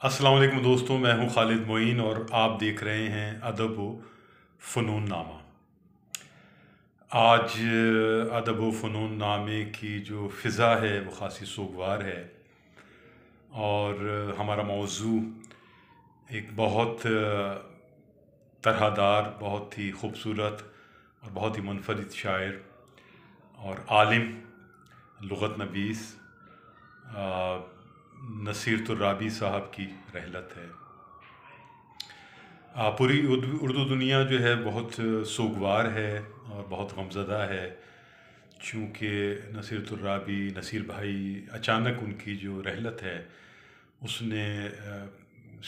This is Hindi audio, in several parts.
अस्सलाम वालेकुम दोस्तों, मैं हूं खालिद मोइन और आप देख रहे हैं अदब व फ़नून नामा। आज अदब व फ़नून नामे की जो फ़िज़ा है वो ख़ासी सोगवार है और हमारा मौज़ू एक बहुत तरहदार, बहुत ही ख़ूबसूरत और बहुत ही मुनफ़रिद शायर और आलिम, लुग़त नवीस नसीर तुर्राबी साहब की रहलत है। पूरी उर्दू दुनिया जो है बहुत सोगवार है और बहुत गमज़दा है, चूँकि नसीर तुर्राबी, नसीर भाई, अचानक उनकी जो रहलत है उसने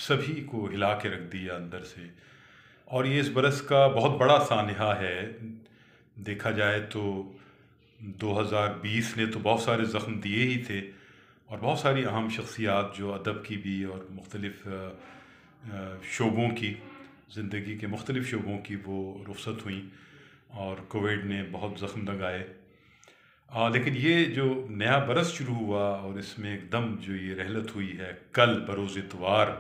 सभी को हिला के रख दिया अंदर से। और ये इस बरस का बहुत बड़ा सानहा है। देखा जाए तो 2020 ने तो बहुत सारे ज़ख्म दिए ही थे और बहुत सारी अहम शख्सियात जो अदब की भी और मुख्तलिफ़ शोबों की, ज़िंदगी के मुख्तलिफ़ शोबों की वो रुखसत हुई और कोविड ने बहुत ज़ख्म लगाए। लेकिन ये जो नया बरस शुरू हुआ और इसमें एकदम जो ये रहलत हुई है कल बरोज़ इतवार,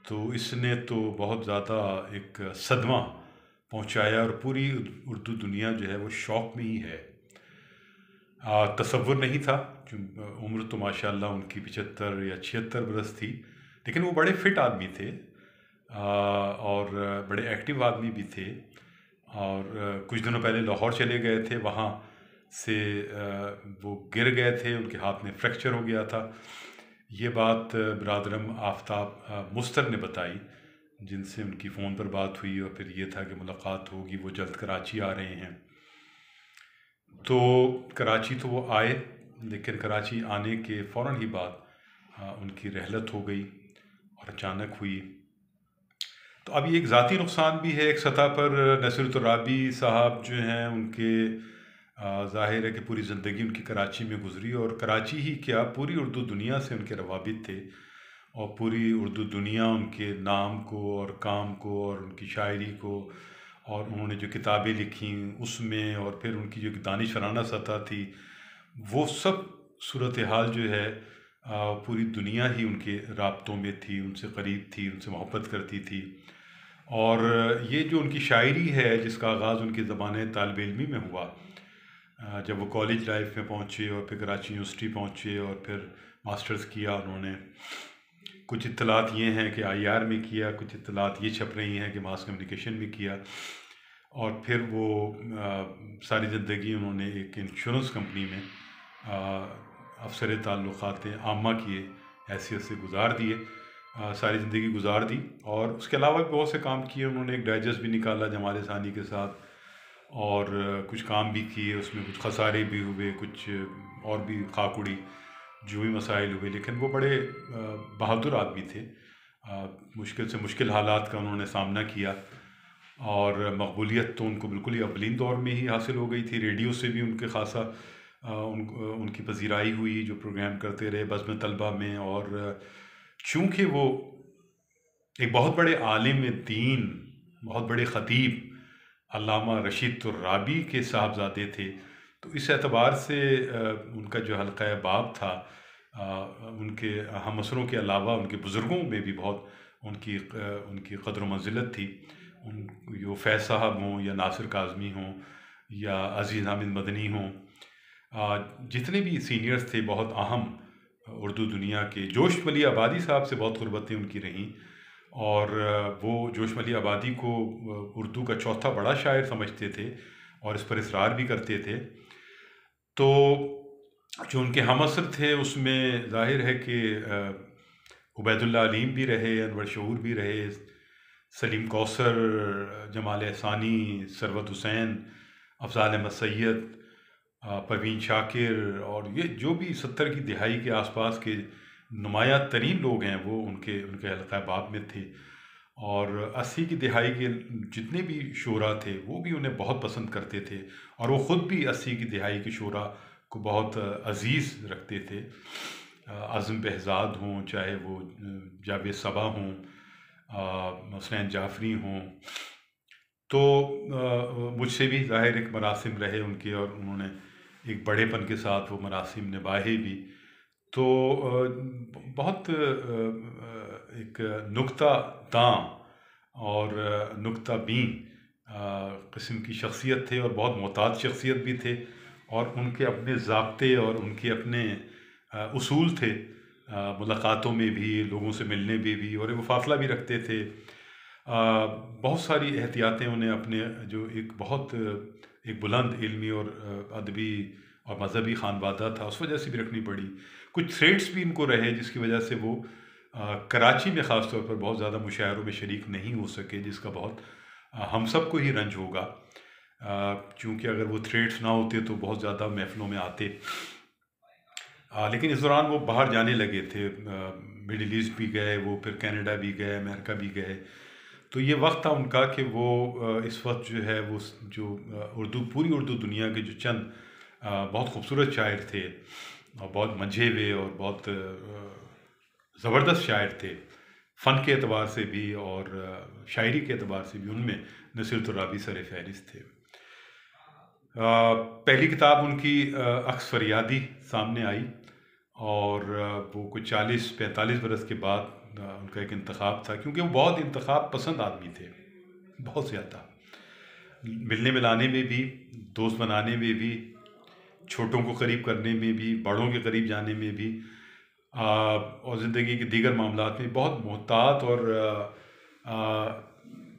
तो इसने तो बहुत ज़्यादा एक सदमा पहुंचाया और पूरी उर्दू दुनिया जो है वो शौक में ही है। तसव्वुर नहीं था, उम्र तो माशाल्लाह उनकी 75 या 76 बरस थी, लेकिन वो बड़े फिट आदमी थे और बड़े एक्टिव आदमी भी थे। और कुछ दिनों पहले लाहौर चले गए थे, वहाँ से वो गिर गए थे, उनके हाथ में फ्रैक्चर हो गया था। ये बात बिरादरम आफ्ताब मुस्तर ने बताई, जिनसे उनकी फ़ोन पर बात हुई और फिर ये था कि मुलाकात होगी, वो जल्द कराची आ रहे हैं। तो कराची तो वो आए, लेकिन कराची आने के फ़ौरन ही बाद उनकी रहलत हो गई और अचानक हुई। तो अब ये एक ज़ाती नुकसान भी है एक सतह पर। नसीर तुर्राबी साहब जो हैं उनके ज़ाहिर है कि पूरी ज़िंदगी उनकी कराची में गुज़री और कराची ही क्या पूरी उर्दू दुनिया से उनके रवाबित थे और पूरी उर्दू दुनिया उनके नाम को और काम को और उनकी शायरी को और उन्होंने जो किताबें लिखी उसमें और फिर उनकी जो दानिशवराना सतह थी, वो सब सूरत हाल जो है पूरी दुनिया ही उनके राब्तों में थी, उनसे करीब थी, उनसे मोहब्बत करती थी। और ये जो उनकी शायरी है जिसका आगाज़ उनके ज़माने तालिब इल्मी में हुआ, जब वो कॉलेज लाइफ में पहुँचे और फिर कराची यूनिवर्सिटी पहुँचे और फिर मास्टर्स किया उन्होंने। कुछ इत्तलात ये हैं कि आईआर में किया, कुछ इत्तलात ये छप रही हैं कि मास कम्युनिकेशन में किया और फिर वो सारी ज़िंदगी उन्होंने एक इंश्योरेंस कंपनी में अफसर ताल्लुक़ात आमा की हैसियत से गुजार दिए, सारी ज़िंदगी गुजार दी। और उसके अलावा भी बहुत से काम किए उन्होंने। एक डाइजेस्ट भी निकाला जमाल सानी के साथ और कुछ काम भी किए, उसमें कुछ खसारे भी हुए, कुछ और भी खाकुड़ी जो भी मसाइल हुए, लेकिन वो बड़े बहादुर आदमी थे। मुश्किल से मुश्किल हालात का उन्होंने सामना किया और मकबूलियत तो उनको बिल्कुल ही अव्वलीन दौर में ही हासिल हो गई थी। रेडियो से भी उनके खासा उनकी पजीराई हुई, जो प्रोग्राम करते रहे बज़्म तलबा में। और चूँकि वो एक बहुत बड़े आलिम दीन, बहुत बड़े ख़तीब अल्लामा रशीद तुर्राबी के साहबज़ादे थे, तो इस एतबार से उनका जो हल्क़ा बाब था, उनके हमअसरों के अलावा उनके बुज़ुर्गों में भी बहुत उनकी क़द्र मंज़िलत थी। जो फैज़ साहब हों या नासिर काज़मी हों या अज़ीज़ हामिद मदनी हों, जितने भी सीनियर्स थे बहुत अहम उर्दू दुनिया के। जोश वली आबादी साहब से बहुत क़ुरबतें उनकी रहीं और वो जोश वली आबादी को उर्दू का चौथा बड़ा शायर समझते थे और इस पर इसरार भी करते थे। तो जो उनके हमअसर थे उसमें ज़ाहिर है कि उबैदुल्लाह अलीम भी रहे, अनवर शऊर भी रहे, सलीम कौसर, जमाल एहसानी, सरवत हुसैन, अफ़ज़ाल अहमद सैयद, परवीन शाकिर और ये जो भी 70 की दिहाई के आसपास के नुमायाँ तरीन लोग हैं वो उनके उनके हल्क़ा बाब में थे। और 80 की दिहाई के जितने भी शोरा थे वो भी उन्हें बहुत पसंद करते थे और वो ख़ुद भी 80 की दिहाई के शोरा को बहुत अज़ीज़ रखते थे। आज़म बेहज़ाद हों, चाहे वो जावेद सबा हों, हुसैन जाफ़री हों, तो मुझसे भी ज़ाहिर एक मरासिम रहे उनके और उन्होंने एक बड़ेपन के साथ वो मरासिम निभाए भी। तो बहुत एक नुक्ता दां और नुक्ता बीं किस्म की शख्सियत थे, और बहुत मोहताज शख्सियत भी थे, और उनके अपने ज़ाब्ते और उनके अपने उसूल थे, मुलाकातों में भी, लोगों से मिलने में भी, और वो फासला भी रखते थे। बहुत सारी एहतियातें उन्हें अपने जो एक बहुत एक बुलंद इल्मी और अदबी और मजहबी खानवादा था उस वजह से भी रखनी पड़ी। कुछ थ्रेड्स भी इनको रहे जिसकी वजह से वो कराची में ख़ास तौर पर बहुत ज़्यादा मुशायरों में शरीक नहीं हो सके, जिसका बहुत हम सबको ही रंज होगा, क्योंकि अगर वो थ्रेड्स ना होते तो बहुत ज़्यादा महफ़िलों में आते। लेकिन इस दौरान वो बाहर जाने लगे थे, मिडिल ईस्ट भी गए वो, फिर कनाडा भी गए, अमेरिका भी गए। तो ये वक्त था उनका कि वो इस वक्त जो है वो जो उर्दू, पूरी उर्दू दुनिया के जो चंद बहुत खूबसूरत शायर थे और बहुत मंझे हुए और बहुत ज़बरदस्त शायर थे, फ़न के एतबार से भी और शायरी के एतबार से भी, उनमें नसीर तुराबी सर फहरिस्त थे। पहली किताब उनकी अक्स फरियादी सामने आई, और वो कुछ 40-45 बरस के बाद उनका एक इंतखाब था, क्योंकि वो बहुत इंतखाब पसंद आदमी थे, बहुत ज़्यादा, मिलने मिलाने में भी, दोस्त बनाने में भी, छोटों को करीब करने में भी, बड़ों के करीब जाने में भी, और ज़िंदगी के दीगर मामलात में बहुत मोहतात और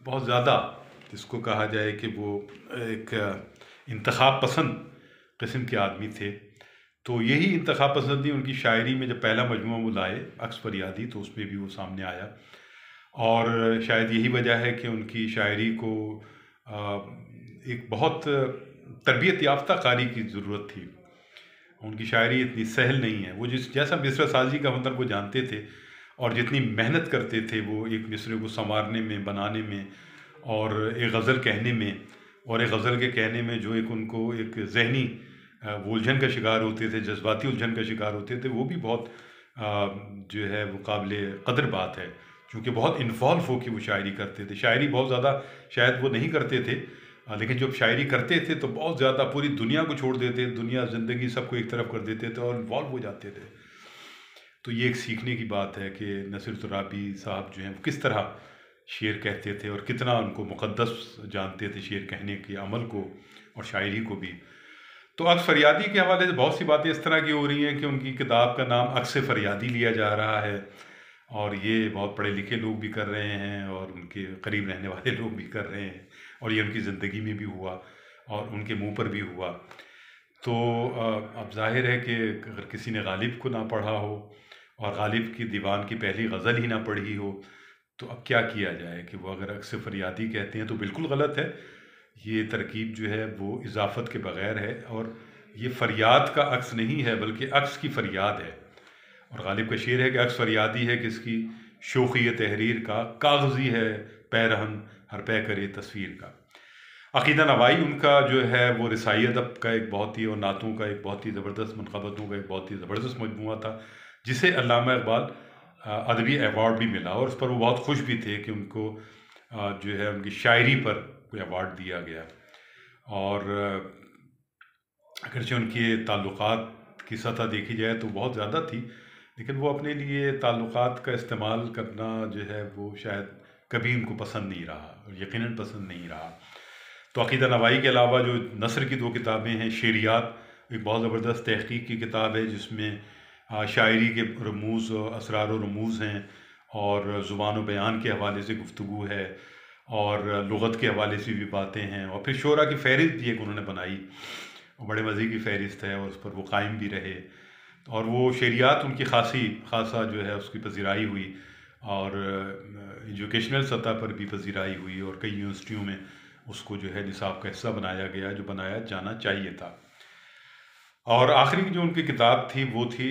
बहुत ज़्यादा, जिसको कहा जाए कि वो एक इंतखाब पसंद किस्म के आदमी थे। तो यही इंतखाब पसंदी उनकी शायरी में जब पहला मजमूआ वो लाए अक्स फरियादी, तो उसमें भी वो सामने आया, और शायद यही वजह है कि उनकी शायरी को एक बहुत तरबियत याफ्ता कारी की ज़रूरत थी। उनकी शायरी इतनी सहल नहीं है। वो जैसा मिसरा साजी का मतलब वो जानते थे, और जितनी मेहनत करते थे वो एक मिसरे को संवारने में, बनाने में, और एक गज़ल कहने में, और एक गज़ल के कहने में जो एक उनको एक ज़हनी वो उलझन का शिकार होते थे, जज्बाती उलझन का शिकार होते थे, वो भी बहुत जो है वो काबिल क़द्र बात है, क्योंकि बहुत इन्वॉल्व हो के वो शायरी करते थे। शायरी बहुत ज़्यादा शायद वो नहीं करते थे, लेकिन जब शायरी करते थे तो बहुत ज़्यादा पूरी दुनिया को छोड़ देते, दुनिया ज़िंदगी सबको एक तरफ कर देते थे और इन्वॉल्व हो जाते थे। तो ये एक सीखने की बात है कि नसीर तुराबी साहब जो हैं वो किस तरह शेर कहते थे, और कितना उनको मुक़द्दस जानते थे शेर कहने के अमल को और शायरी को भी। तो अक्स फरियादी के हवाले से बहुत सी बातें इस तरह की हो रही हैं कि उनकी किताब का नाम अक्स फरियादी लिया जा रहा है, और ये बहुत पढ़े लिखे लोग भी कर रहे हैं और उनके करीब रहने वाले लोग भी कर रहे हैं, और ये उनकी ज़िंदगी में भी हुआ और उनके मुंह पर भी हुआ। तो अब जाहिर है कि अगर किसी ने गालिब को ना पढ़ा हो और गालिब की दीवान की पहली गज़ल ही ना पढ़ी हो, तो अब क्या किया जाए कि वो अगर अक्स फरियादी कहते हैं तो बिल्कुल गलत है। ये तरकीब जो है वो इजाफ़त के बग़ैर है, और ये फ़रियाद का अक्स नहीं है बल्कि अक्स की फ़रियाद है। और गालिब का शेर है कि अक्स फरियादी है किसकी शोखी तहरीर का, कागज़ी है पैरहन हर पै करे तस्वीर का। अक़ीदा नवाई उनका जो है वो रिसाई अदब का एक बहुत ही, और नातों का एक बहुत ही ज़बरदस्त, मनक़बतों का एक बहुत ही ज़बरदस्त मजमूआ था, जिसे अल्लामा इक़बाल अदबी अवार्ड भी मिला, और उस पर वो बहुत खुश भी थे कि उनको जो है उनकी शायरी पर कोई अवार्ड दिया गया। और अगरचे उनके ताल्लुक़ात की सतह देखी जाए तो बहुत ज़्यादा थी, लेकिन वो अपने लिए ताल्लुक़ात का इस्तेमाल करना जो है वो शायद कभी उनको पसंद नहीं रहा, और यकीनन पसंद नहीं रहा। तो अक़ीदा नवाई के अलावा जो नस्र की 2 किताबें हैं, शेरियात एक बहुत ज़बरदस्त तहक़ीक़ की किताब है, जिसमें शायरी के रमूज़, असरार व रमूज़ हैं, और ज़ुबान व बयान के हवाले से गुफ्तगू है, और लुग़त के हवाले से भी बातें हैं, और फिर शोरा की फ़हरिस्त भी एक उन्होंने बनाई, बड़े मज़े की फ़हरिस्त है, और उस पर वो कायम भी रहे। और वो शेरियात उनकी ख़ासा जो है उसकी पज़ीराई हुई, और एजुकेशनल सतह पर भी पज़ीराई हुई, और कई यूनिवर्सिटियों में उसको जो है निसाब का हिस्सा बनाया गया, जो बनाया जाना चाहिए था। और आखिरी जो उनकी किताब थी वो थी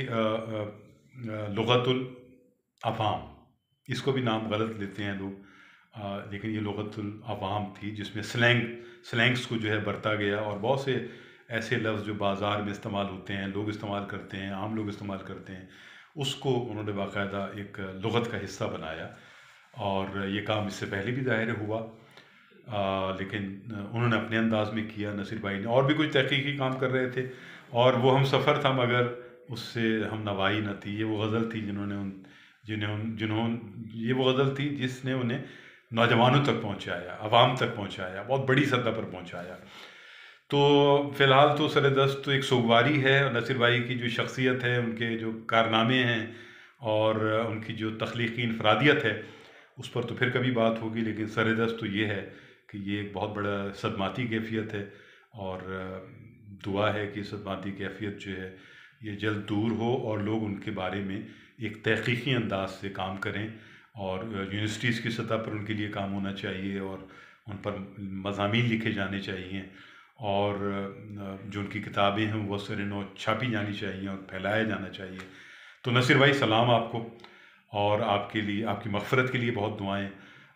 लुग़तुल अवाम। इसको भी नाम गलत लेते हैं लोग, लेकिन ये लुग़तुल अवाम थी, जिसमें स्लैंग्स को जो है बरता गया, और बहुत से ऐसे लफ्ज़ जो बाज़ार में इस्तेमाल होते हैं, लोग इस्तेमाल करते हैं, आम लोग इस्तेमाल करते हैं, उसको उन्होंने बाकायदा एक लुग़त का हिस्सा बनाया। और ये काम इससे पहले भी ज़ाहिर हुआ, लेकिन उन्होंने अपने अंदाज़ में किया नसीर भाई ने, और भी कुछ तहक़ीक़ी काम कर रहे थे, और वो हम सफ़र था, मगर उससे हम नवाई न थी। ये वो गज़ल थी ये वो गज़ल थी जिसने उन्हें नौजवानों तक पहुंचाया, आवाम तक पहुंचाया, बहुत बड़ी सतह पर पहुंचाया। तो फ़िलहाल तो सरेदस्त तो एक सोगवारी है, नसीर भाई की जो शख्सियत है, उनके जो कारनामे हैं और उनकी जो तख्लीकी इनफरादियत है, उस पर तो फिर कभी बात होगी। लेकिन सरेदस्त तो ये है कि ये एक बहुत बड़ा सदमाती कैफ़ियत है और दुआ है कि सदमाती कैफ़ियत जो है ये जल्द दूर हो और लोग उनके बारे में एक तहकीकी अंदाज से काम करें और यूनिवर्सिटीज़ की सतह पर उनके लिए काम होना चाहिए और उन पर मज़ामीन लिखे जाने चाहिए और जो उनकी किताबें हैं वो सरेनो छापी जानी चाहिए और फैलाया जाना चाहिए। तो नसीर भाई सलाम आपको, और आपके लिए, आपकी मग़फ़िरत के लिए बहुत दुआएं,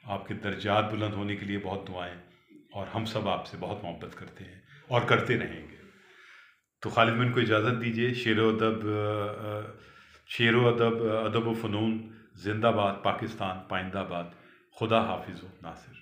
आपके दर्जात बुलंद होने के लिए बहुत दुआएं, और हम सब आपसे बहुत मोहब्बत करते हैं और करते रहेंगे। तो खालिद में इनको इजाज़त दीजिए। शेर व अदब, अदब व फ़नून ज़िंदाबाद, पाकिस्तान पाइंदाबाद। खुदा हाफिज़ नासिर।